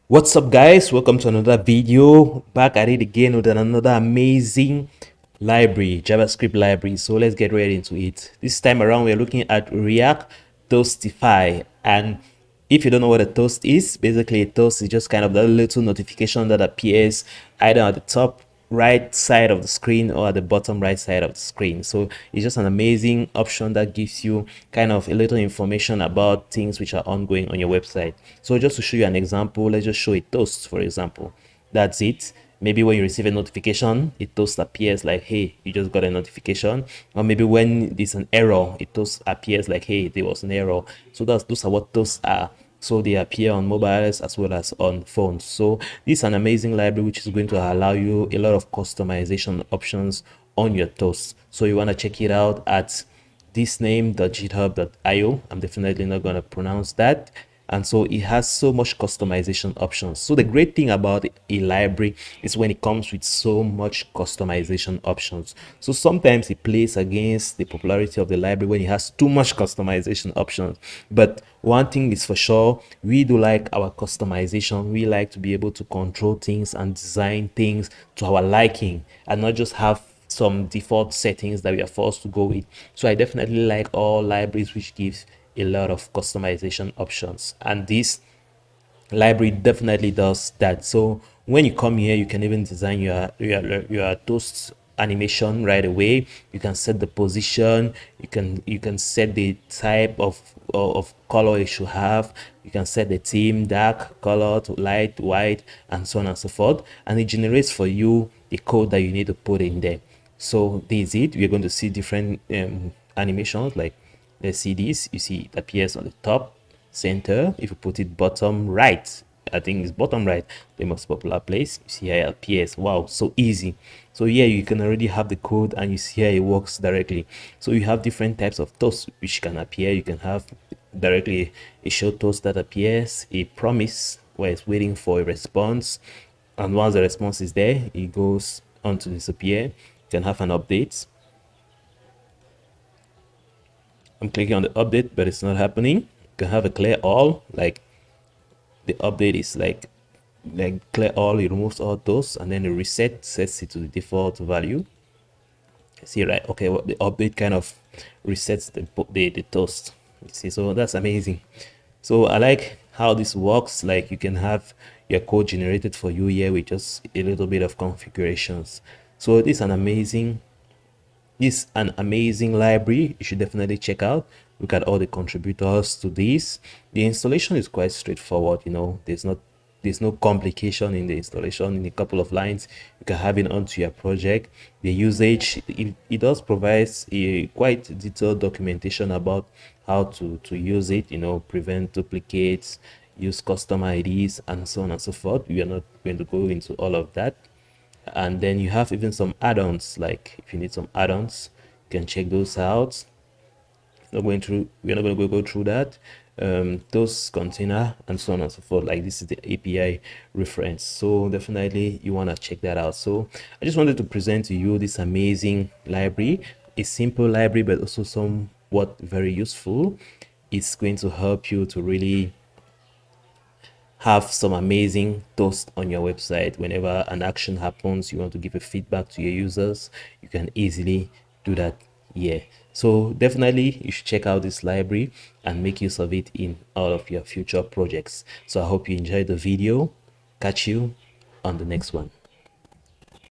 What's up, guys? Welcome to another video. Back at it again with another amazing library, JavaScript library. So let's get right into it. This time around we're looking at React Toastify. And if you don't know what a toast is, basically a toast is just kind of that little notification that appears either at the top right side of the screen or at the bottom right side of the screen. So it's just an amazing option that gives you kind of a little information about things which are ongoing on your website. So just to show you an example, let's just show a toast, for example. That's it. Maybe when you receive a notification, a toast appears like, hey, you just got a notification. Or maybe when there's an error, a toast appears like, hey, there was an error. So those are what toasts are. So they appear on mobiles as well as on phones. So this is an amazing library which is going to allow you a lot of customization options on your toast. So you want to check it out at thisname.github.io. I'm definitely not going to pronounce that. And so it has so much customization options. So the great thing about a library is when it comes with so much customization options. So sometimes it plays against the popularity of the library when it has too much customization options. But one thing is for sure, we do like our customization. We like to be able to control things and design things to our liking and not just have some default settings that we are forced to go with. So I definitely like all libraries which gives a lot of customization options, and this library definitely does that. So when you come here, you can even design your toast animation right away. You can set the position, you can set the type of color it should have, you can set the theme, dark color to light, white, and so on and so forth, and it generates for you the code that you need to put in there. So this is it. We're going to see different animations. Like, let's see this. You see it appears on the top center. If you put it bottom right, I think it's bottom right, the most popular place. You see how it appears. Wow, so easy. So here you can already have the code and you see how it works directly. So you have different types of toast which can appear. You can have directly a show toast that appears, a promise where it's waiting for a response, and once the response is there, it goes on to disappear. You can have an update. I'm clicking on the update, but it's not happening. You can have a clear all, like the update is like clear all, it removes all those, and then the reset sets it to the default value. See, right? Okay, well, the update kind of resets the toast. You see, so that's amazing. So I like how this works. Like, you can have your code generated for you here with just a little bit of configurations. So this is an amazing library. You should definitely check out. Look at all the contributors to this. The installation is quite straightforward. There's no complication in the installation. In a couple of lines you can have it onto your project. The usage, it does provide a quite detailed documentation about how to use it, prevent duplicates, use custom IDs, and so on and so forth. We are not going to go into all of that. And then you have even some add-ons. Like, if you need some add-ons, you can check those out. We're not going to go through that. Those container and so on and so forth. Like, this is the API reference, so definitely you want to check that out. So I just wanted to present to you this amazing library, a simple library but also somewhat very useful. It's going to help you to really have some amazing toast on your website. Whenever an action happens, you want to give a feedback to your users, you can easily do that here. So definitely you should check out this library and make use of it in all of your future projects. So I hope you enjoyed the video. Catch you on the next one.